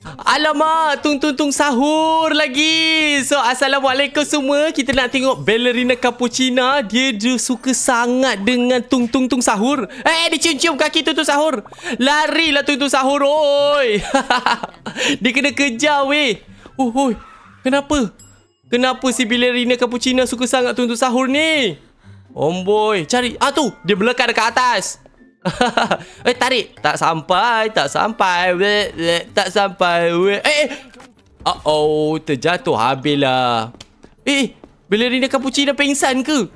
Alamak, tung sahur lagi. So, Assalamualaikum semua. Kita nak tengok ballerina Capuchina. Dia suka sangat dengan tung sahur. Dia cium-cium kaki tung sahur. Larilah tung sahur, oi. Dia kena kejar, weh. Oi. Kenapa si ballerina Capuchina suka sangat tung sahur ni? Omboy, cari. Tu, dia melekat dekat atas. Tarik. Tak sampai. Tak sampai. Terjatuh habislah. Ballerina Capuchina pingsan ke?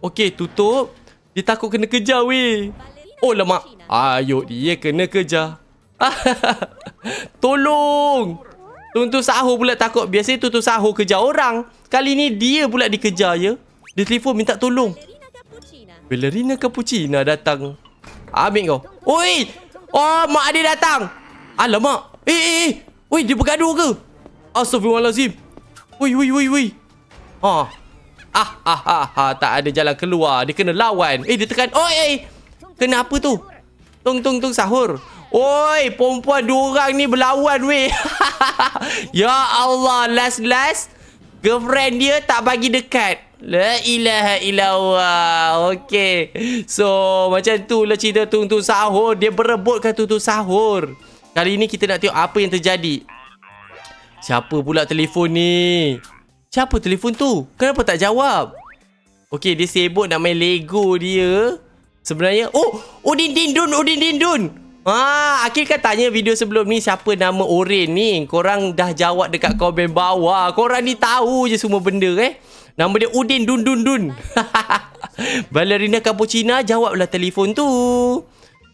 Okey, tutup. Dia takut kena kejar, weh. Oh, lemak. Ayo, dia kena kejar. Tolong. Tung sahur pula takut. Biasanya tung sahur kejar orang. Kali ni dia pula dikejar, ya. Dia telefon minta tolong. Ballerina Capuchina datang. Ambil kau. Oi! Oh, mak dia datang. Alamak. Oi, dia bergaduh ke? Astaghfirullahalazim. Oi. Tak ada jalan keluar. Dia kena lawan. Dia tekan. Oi. Kenapa tu? Tung sahur. Oi, perempuan dua orang ni berlawan, weh. Ya Allah, last girlfriend dia tak bagi dekat. La ilaha illallah. Okay. So, macam tu lah cerita tung sahur. Dia berebutkan tung sahur. Kali ni kita nak tengok apa yang terjadi. Siapa pula telefon ni? Siapa telefon tu? Kenapa tak jawab? Okay, dia sibuk nak main Lego dia. Sebenarnya, Udin Dindun. Akhir kan tanya video sebelum ni siapa nama Oren ni. Korang dah jawab dekat komen bawah. Korang ni tahu je semua benda, Nama dia Udin Dun. Ballerina Capuchina jawablah telefon tu.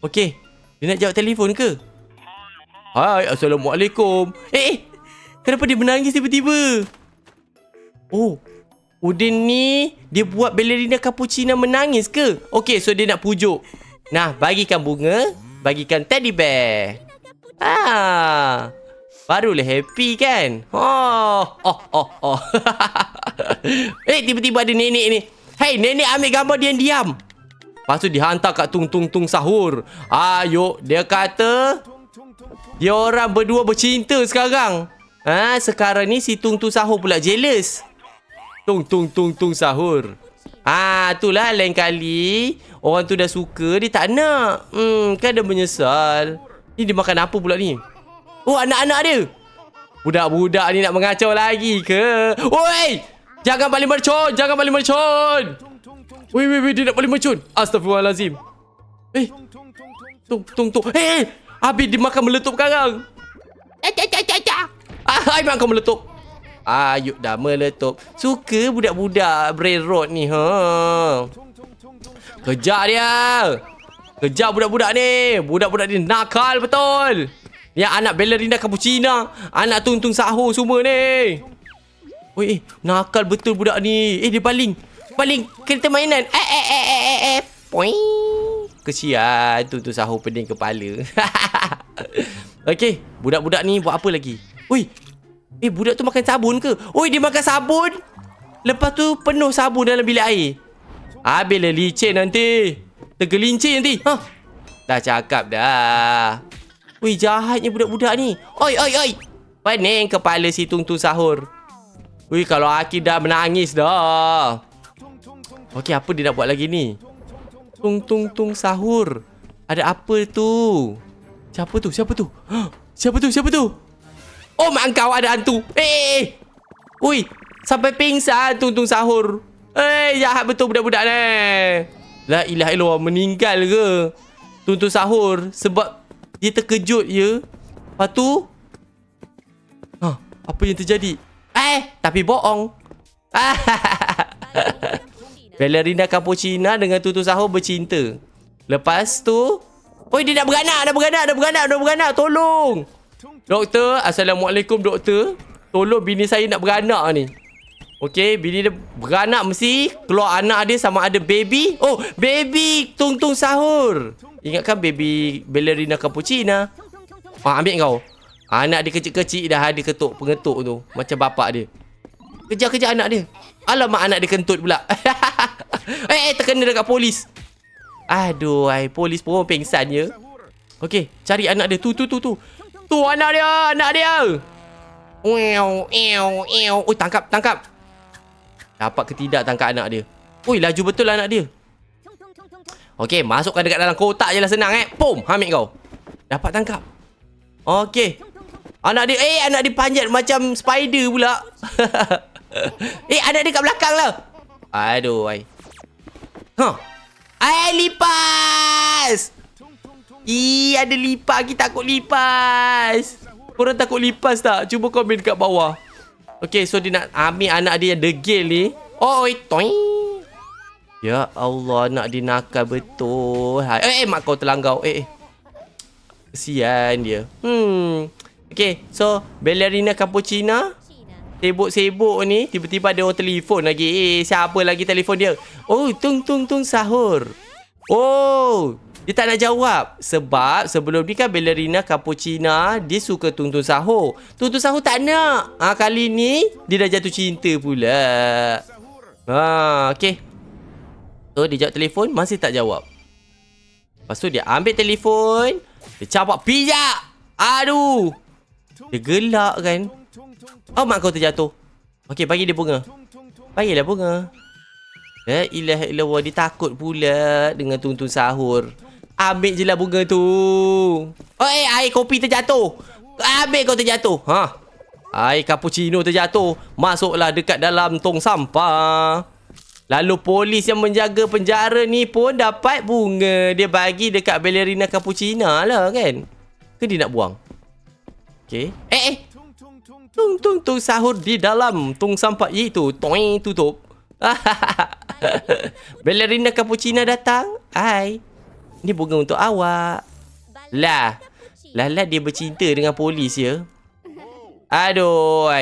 Okey. Dia nak jawab telefon ke? Hai, Assalamualaikum. Kenapa dia menangis tiba-tiba? Oh, Udin ni dia buat ballerina Capuchina menangis ke? Okey, so dia nak pujuk. Nah, bagikan bunga, bagikan teddy bear. Barulah happy kan? Tiba-tiba ada nenek ni. Hey, nenek ambil gambar diam-diam. Lepas tu dihantar kat tung sahur. Ayo, dia kata dia orang berdua bercinta sekarang. Sekarang ni si tung sahur pula jealous. Tung sahur. Itulah lain kali orang tu dah suka, dia tak nak. Kan dia menyesal. Ni dia makan apa pula ni? Oh, anak-anak dia. Budak-budak ni nak mengacau lagi ke? Oi! Jangan balik mercon. Weh, dia nak balik mercon. Astaghfirullahalazim. Tung. Habis dia makan meletup karang. Makan meletup. Ayo dah meletup. Suka budak-budak brain rot ni, Kejar dia. Kejar budak-budak ni. Budak-budak ni nakal betul. Yang anak ballerina Capuchina, anak tung sahur semua ni. Oi, nakal betul budak ni. Dia baling kereta mainan. Poing. Kesian tung sahur pening kepala. Okey, budak-budak ni buat apa lagi? Oi. Budak tu makan sabun ke? Oi, dia makan sabun. Lepas tu penuh sabun dalam bilik air. Habislah licin nanti. Tergelincir nanti. Dah cakap dah. Wih, jahatnya budak-budak ni. Oi. Pening kepala si tung sahur. Wih, kalau Akif dah menangis dah. Okey, apa dia nak buat lagi ni? Tung sahur. Ada apa tu? Siapa tu? Siapa tu? Oh, mak kau ada hantu. Wih, sampai pingsan tung sahur. Jahat betul budak-budak ni. La ilaha illallah, meninggal ke? Tung sahur sebab dia terkejut je. Lepas tu apa yang terjadi? Tapi bohong. Ballerina Capuchina dengan tung sahur bercinta. Lepas tu, dia nak beranak. Tolong. Doktor, Assalamualaikum doktor. Tolong bini saya nak beranak ni. Okey, bini dia beranak mesti keluar anak dia sama ada baby. Oh, baby tung sahur. Ingatkan baby ballerina Capuchina. Ambil kau. Anak dia kecil-kecil dah ada pengetuk tu. Macam bapak dia. Kejar-kejar anak dia. Alamak, anak dia kentut pula. Terkena dekat polis. Aduh, polis pun pengsan je. Okey, cari anak dia. Tu. Tu anak dia. Oi, tangkap. Dapat ke tidak tangkap anak dia? Oi, laju betul anak dia. Okey, masukkan dekat dalam kotak je lah, senang Pum, ambil kau. Dapat tangkap. Okey. Anak dia panjat macam spider pula. Anak dia kat belakang lah. Aduh, lipas. Ada lipas. Kita takut lipas. Korang takut lipas tak? Cuba komen kat bawah. Okay, so dia nak ambil anak dia yang degil ni. Toing. Ya Allah, anak dia nakal betul. Mak kau terlanggau. Kesian dia. Okay, so ballerina cappuccina sibuk-sibuk ni. Tiba-tiba ada orang telefon lagi. Siapa lagi telefon dia? Tung sahur. Dia tak nak jawab. Sebab sebelum ni kan ballerina cappuccina dia suka tung sahur. Tung sahur tak nak. Kali ni dia dah jatuh cinta pula. Okay. So dia jawab telefon, masih tak jawab. Lepas tu dia ambil telefon, dia capak pijak. Aduh. Dia gelak kan. Mak kau terjatuh. Okay, bagi dia bunga. Bagilah bunga. La ilaha illallah, dia takut pula dengan tung sahur. Ambil je lah bunga tu. Air kopi terjatuh. Ambil kau terjatuh. Air cappuccino terjatuh. Masuklah dekat dalam tong sampah. Lalu polis yang menjaga penjara ni pun dapat bunga. Dia bagi dekat ballerina cappuccina lah kan. Ke dia nak buang? Okay. Tung sahur di dalam tong sampah itu. Toing, tutup. Ballerina cappuccina datang. Ni bunga untuk awak. Lah dia bercinta dengan polis ya. Aduh.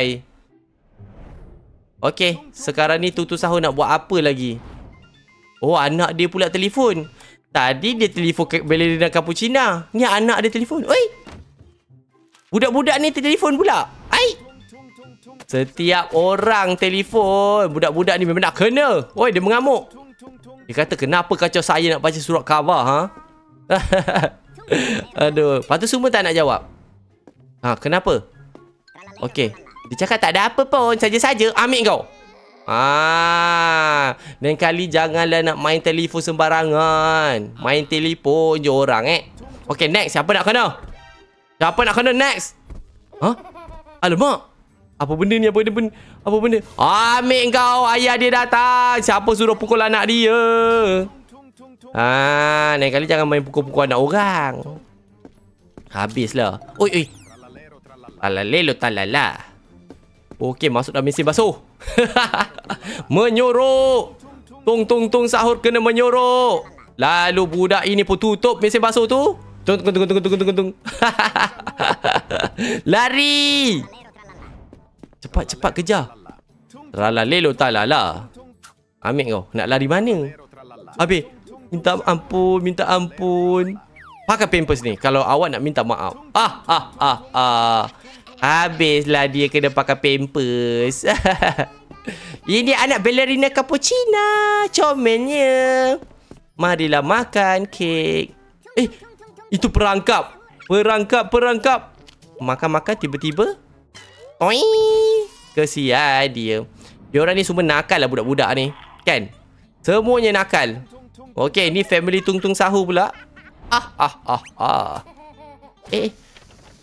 Okey, sekarang ni Tutu Sahur nak buat apa lagi? Anak dia pula telefon. Tadi dia telefon ke ballerina cappuccina. Ni anak dia telefon. Budak-budak ni telefon pula. Setiap orang telefon. Budak-budak ni memang nak kena. Dia mengamuk. Dia kata, kenapa kacau saya nak baca surat khabar, Aduh. Lepas tu semua tak nak jawab. Kenapa? Okey. Dia cakap tak ada apa pun. Saja-saja. Ambil kau. Lain kali janganlah nak main telefon sembarangan. Main telefon je orang Okey, next. Siapa nak kena? Siapa nak kena next? Alamak. Apa benda ni? Apa benda? Ambil kau. Ayah dia datang. Siapa suruh pukul anak dia? Lain kali jangan main pukul-pukul anak orang. Habislah. Talalelo talala. Okey, masuk dalam mesin basuh. Menyorok. Tung sahur kena menyorok. Lalu budak ini pun tutup mesin basuh tu. Tung. Lari. Cepat kejar. Tralalelo talala. Ambil kau. Nak lari mana? Habis. Minta ampun. Pakai pampers ni kalau awak nak minta maaf. Habislah dia kena pakai pampers. Ini anak ballerina cappuccina. Comelnya. Marilah makan kek. Itu perangkap. Makan-makan tiba-tiba. Kesian dia. Diorang ni semua nakal lah budak-budak ni. Kan? Semuanya nakal. Okey, ni family tung sahur pula.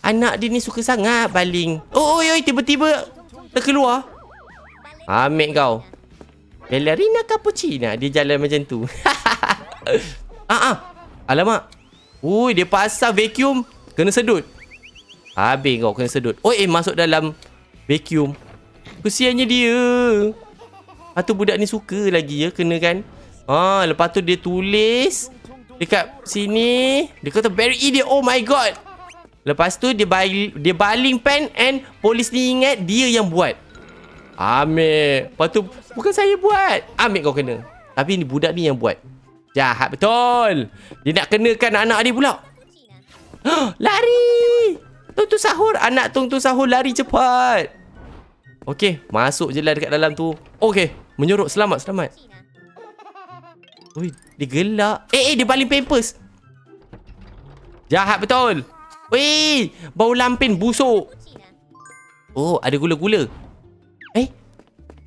Anak dia ni suka sangat baling. Tiba-tiba terkeluar. Ambil kau. Ballerina cappuccina. Dia jalan macam tu. Alamak. Dia pasang vacuum. Kena sedut. Habis kau kena sedut. Masuk dalam vacuum. Kesiannya dia. Lepas tu budak ni suka lagi ya. Kena kan. Lepas tu dia tulis dekat sini. Dia kata very idiot. Oh my god. Lepas tu dia baling pen. And polis ni ingat dia yang buat. Ambil. Lepas tu bukan saya buat. Ambil kau kena. Tapi ni budak ni yang buat. Jahat betul. Dia nak kenakan anak dia pula. Lari. Tung sahur. Anak tung sahur lari cepat. Okey. Masuk je lah dekat dalam tu. Okey. Menyorok. Selamat. Dia gelak. Dia baling pampers. Jahat betul. Weh, bau lampin busuk. Oh, ada gula-gula.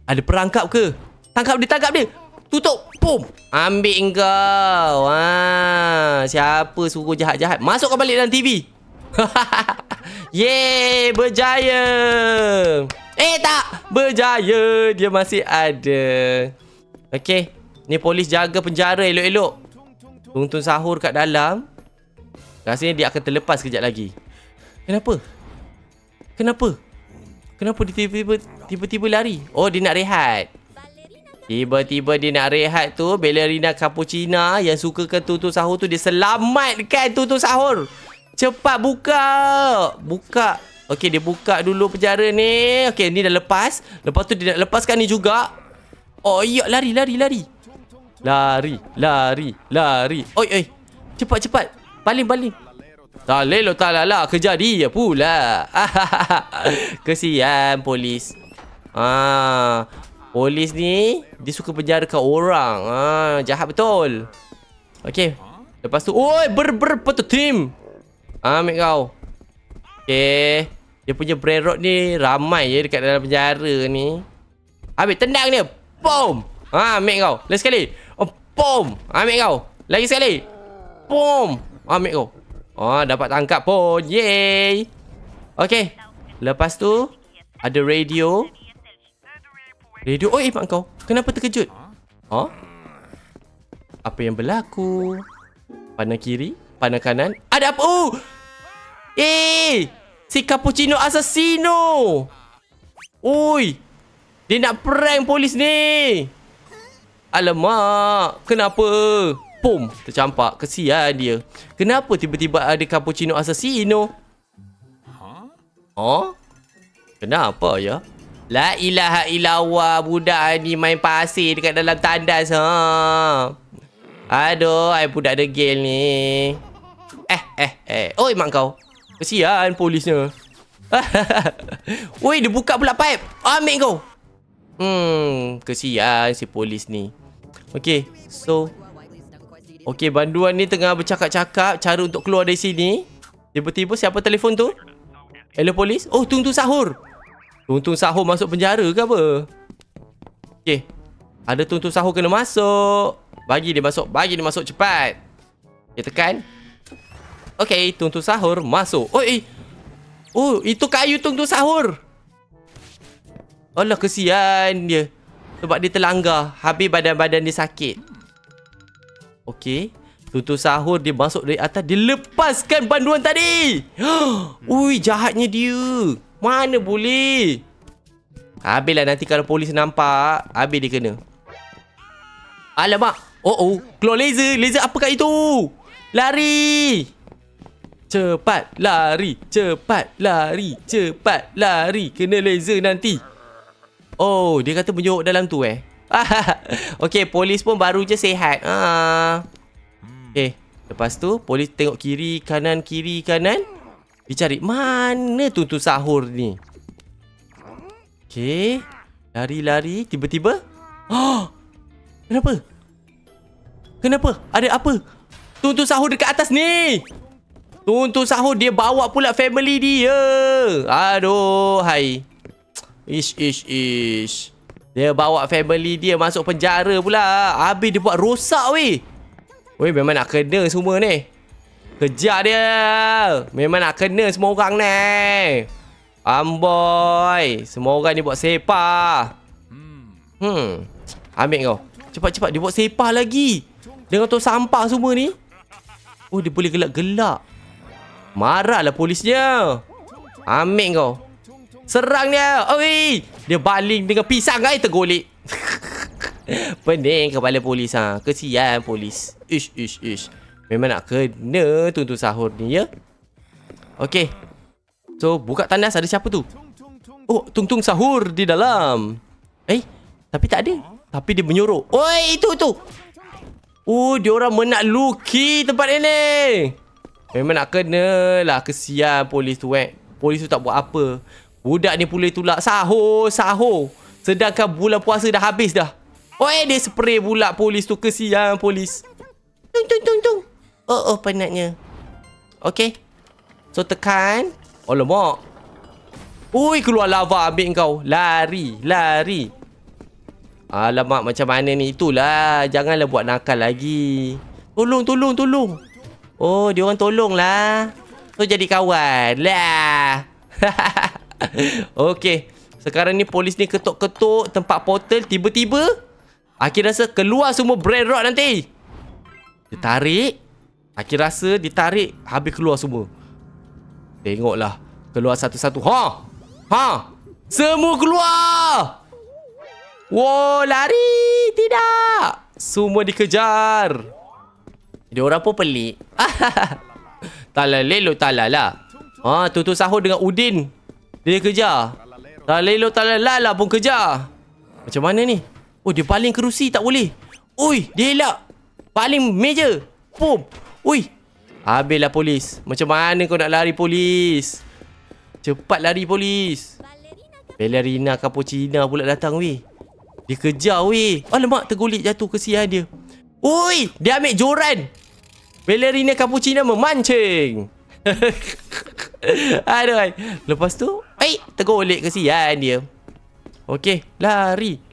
Ada perangkap ke? Tangkap dia. Tutup. Pum. Ambil kau. Siapa suruh jahat-jahat? Masukkan balik dalam TV. Yeay, berjaya. Tak. Berjaya. Dia masih ada. Okey. Ni polis jaga penjara elok-elok. Tuntun sahur kat dalam. Rasanya dia akan terlepas kejap lagi. Kenapa dia tiba-tiba lari? Oh, dia nak rehat. Tiba-tiba dia nak rehat tu, ballerina cappuccina yang sukakan tuntun sahur tu, dia selamatkan tuntun sahur. Cepat buka. Okey, dia buka dulu penjara ni. Okey, ni dah lepas. Lepas tu dia nak lepaskan ni juga. Oh, ya, lari. Oi. Cepat. Baling. Tak kejar dia pula. Kesian polis. Polis ni dia suka penjarakan orang. Jahat betul. Okey. Lepas tu, oi, betul team. Ambil kau. Okey. Dia punya brain rot ni ramai je dekat dalam penjara ni. Ambil, tendang dia. Boom. Ambil kau. Lagi sekali. Boom. Ambil kau. Lagi sekali. Boom. Ambil kau. Dapat tangkap pun. Yeay. Okey. Lepas tu ada radio. Mak kau. Kenapa terkejut? Apa yang berlaku? Pandang kiri, pandang kanan. Ada apa? Si Cappuccino Assassino. Oi. Dia nak prank polis ni. Alamak. Kenapa? Pum, tercampak. Kesian dia. Kenapa tiba-tiba ada Cappuccino Assassino? Kenapa ya? La ilaha illallah, budak ni main pasir dekat dalam tandas. Aduh, budak degil ni. Oi, mak kau. Kesian polisnya. Oi, dia buka pula pipe. Ambil kau. Kesian si polis ni. Okey, so banduan ni tengah bercakap-cakap cara untuk keluar dari sini. Tiba-tiba siapa telefon tu? Hello polis? Oh, Tuntun Sahur. Tuntun Sahur masuk penjara ke apa? Okey. Ada Tuntun Sahur kena masuk. Bagi dia masuk cepat. Dia tekan. Okey, Tuntun Sahur masuk. Oh, itu kayu Tuntun Sahur. Alah, kesian dia. Sebab dia terlanggar. Habis badan-badan dia sakit. Okey. Tuntun Sahur dia masuk dari atas. Dia lepaskan banduan tadi. Ui, jahatnya dia. Mana boleh. Habislah nanti kalau polis nampak. Habis dia kena. Alamak. Keluar laser. Laser apa kat itu? Lari. Cepat lari. Kena laser nanti. Oh, dia kata menyorok dalam tu Okey, polis pun baru je sihat. Okey, lepas tu polis tengok kiri kanan. Dia cari mana Tuntun Sahur ni. Okey, lari. Tiba-tiba, Kenapa? Ada apa? Tuntun Sahur dekat atas ni. Tuntun Sahur dia bawa pula family dia. Aduh, hai. Ish. Dia bawa family dia masuk penjara pula. Habis dia buat rosak weh. Memang nak kena semua ni. Kejar dia. Memang nak kena semua orang ni. Amboi. Semua orang ni buat sepah. Ambil kau. Cepat. Dia buat sepah lagi. Dengan tong sampah semua ni. Oh, dia boleh gelak-gelak. Marahlah polisnya. Ambil kau. Serang dia. Oi, dia baling dengan pisang tergolek. Pening kepala polis Kesian polis. Ish. Memang nak kena Tuntun Sahur ni ya. Okey. So, buka tandas ada siapa tu? Oh, Tuntun Sahur di dalam. Tapi tak ada. Tapi dia menyorok. Oi, itu. Oh, dia orang menakluki tempat ini. Memang nak kena lah. Kesian polis tu Polis tu tak buat apa. Budak ni pula tulak sahur. Sedangkan bulan puasa dah habis dah. Dia spray pula polis tu. Kesian polis. Tung. Oh, penatnya. Okey. So tekan. Alamak. Ui, keluar lava ambil kau. Lari. Alamak, macam mana ni? Itulah. Janganlah buat nakal lagi. Tolong. Oh, dia orang tolong lah. So jadi kawan lah. Okey. Sekarang ni polis ni ketuk-ketuk tempat portal. Tiba-tiba Akir rasa keluar semua brain rot nanti. Dia tarik. Akir rasa ditarik. Habis keluar semua. Tengoklah. Keluar satu-satu. Ha. Semua keluar. Wow, lari. Tidak. Semua dikejar. Dia orang pun pelik. Talalelo talala. Tutu Sahur dengan Udin. Dia kejar. Talalelo talala pun kejar. Macam mana ni? Oh, dia baling kerusi. Tak boleh. Ui, dia elak. Baling meja. Pum. Ui. Habislah polis. Macam mana kau nak lari polis? Cepat lari polis. Ballerina cappuccina pula datang weh. Dia kejar weh. Alamak, tergulik jatuh, kesian dia. Ui, dia ambil joran. Ballerina cappuccina memancing. Aduh. Lepas tu, tergolek, kesian dia. Okey, lari.